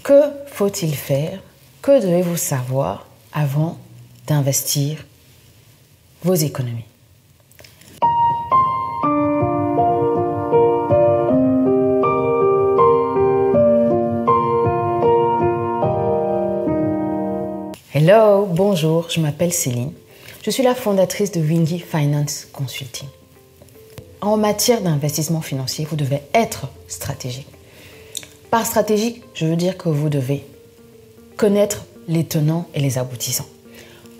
Que faut-il faire? Que devez-vous savoir avant d'investir vos économies? Hello, bonjour, je m'appelle Céline. Je suis la fondatrice de Wingy Finance Consulting. En matière d'investissement financier, vous devez être stratégique. Par stratégique, je veux dire que vous devez connaître les tenants et les aboutissants.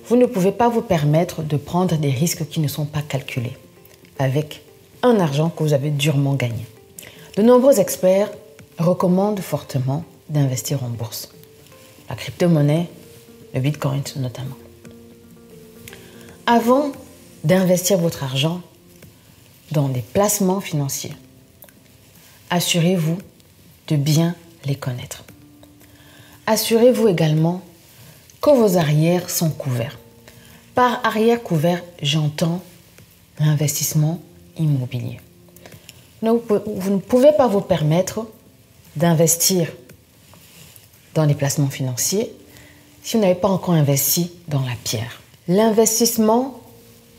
Vous ne pouvez pas vous permettre de prendre des risques qui ne sont pas calculés avec un argent que vous avez durement gagné. De nombreux experts recommandent fortement d'investir en bourse, la crypto-monnaie, le Bitcoin notamment. Avant d'investir votre argent dans des placements financiers, assurez-vous de bien les connaître. Assurez-vous également que vos arrières sont couverts. Par arrière couvert, j'entends l'investissement immobilier. Vous ne pouvez pas vous permettre d'investir dans les placements financiers si vous n'avez pas encore investi dans la pierre. L'investissement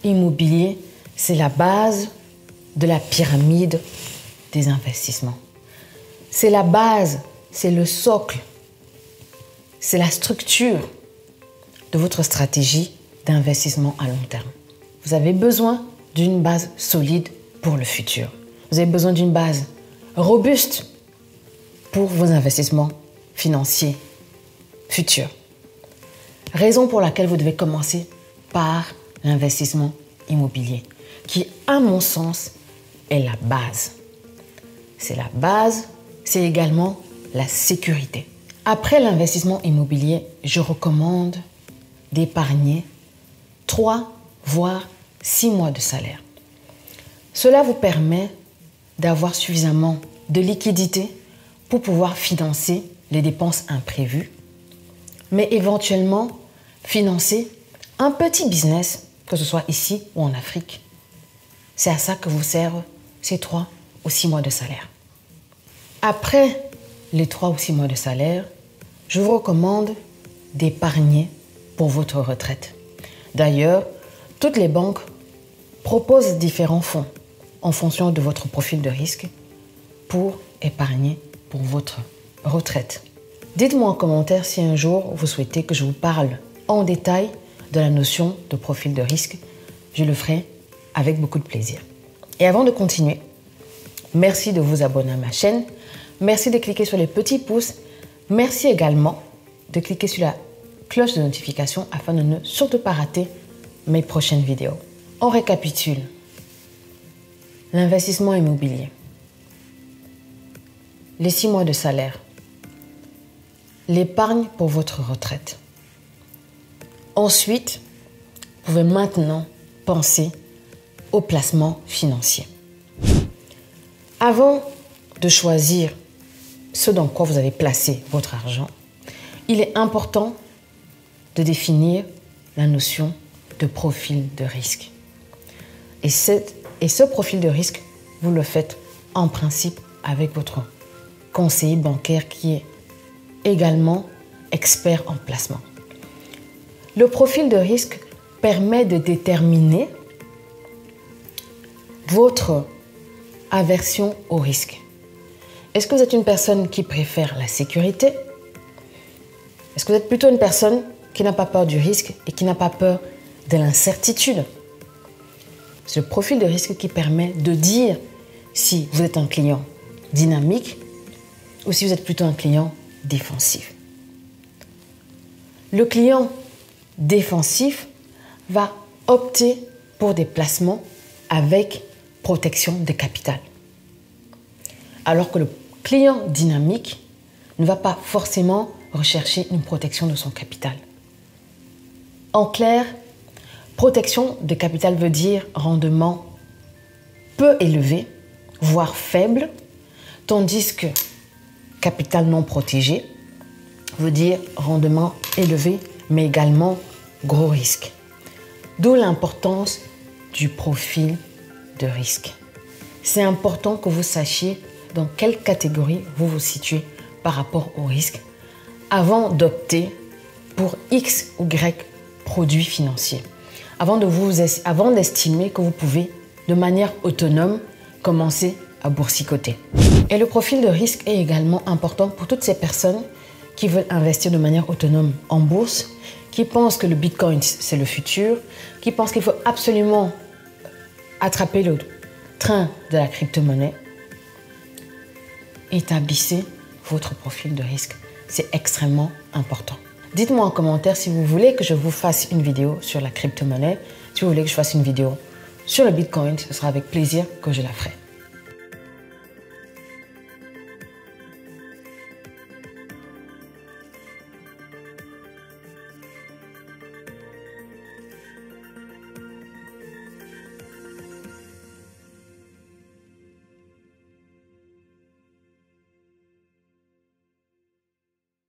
immobilier, c'est la base de la pyramide des investissements. C'est la base, c'est le socle, c'est la structure de votre stratégie d'investissement à long terme. Vous avez besoin d'une base solide pour le futur. Vous avez besoin d'une base robuste pour vos investissements financiers futurs. Raison pour laquelle vous devez commencer par l'investissement immobilier, qui, à mon sens, est la base. C'est la base, c'est également la sécurité. Après l'investissement immobilier, je recommande d'épargner 3 voire 6 mois de salaire. Cela vous permet d'avoir suffisamment de liquidité pour pouvoir financer les dépenses imprévues, mais éventuellement financer un petit business, que ce soit ici ou en Afrique. C'est à ça que vous servent ces 3 ou 6 mois de salaire. Après les 3 ou 6 mois de salaire, je vous recommande d'épargner pour votre retraite. D'ailleurs, toutes les banques proposent différents fonds en fonction de votre profil de risque pour épargner pour votre retraite. Dites-moi en commentaire si un jour vous souhaitez que je vous parle en détail de la notion de profil de risque. Je le ferai avec beaucoup de plaisir. Et avant de continuer, merci de vous abonner à ma chaîne. Merci de cliquer sur les petits pouces. Merci également de cliquer sur la cloche de notification afin de ne surtout pas rater mes prochaines vidéos. On récapitule. L'investissement immobilier. Les 6 mois de salaire. L'épargne pour votre retraite. Ensuite, vous pouvez maintenant penser au placement financier. Avant de choisir ce dans quoi vous allez placer votre argent, il est important de définir la notion de profil de risque. Et ce profil de risque, vous le faites en principe avec votre conseiller bancaire qui est également expert en placement. Le profil de risque permet de déterminer votre aversion au risque. Est-ce que vous êtes une personne qui préfère la sécurité? Est-ce que vous êtes plutôt une personne qui n'a pas peur du risque et qui n'a pas peur de l'incertitude? C'est le profil de risque qui permet de dire si vous êtes un client dynamique ou si vous êtes plutôt un client défensif. Le client défensif va opter pour des placements avec protection de capital. Alors que le client dynamique ne va pas forcément rechercher une protection de son capital. En clair, protection de capital veut dire rendement peu élevé, voire faible, tandis que capital non protégé veut dire rendement élevé, mais également gros risque. D'où l'importance du profil de risque. C'est important que vous sachiez dans quelle catégorie vous vous situez par rapport au risque avant d'opter pour X ou Y produits financiers, avant d'estimer que vous pouvez, de manière autonome, commencer à boursicoter. Et le profil de risque est également important pour toutes ces personnes qui veulent investir de manière autonome en bourse, qui pensent que le Bitcoin, c'est le futur, qui pensent qu'il faut absolument attraper le train de la crypto-monnaie. Établissez votre profil de risque. C'est extrêmement important. Dites-moi en commentaire si vous voulez que je vous fasse une vidéo sur la crypto-monnaie. Si vous voulez que je fasse une vidéo sur le Bitcoin, ce sera avec plaisir que je la ferai.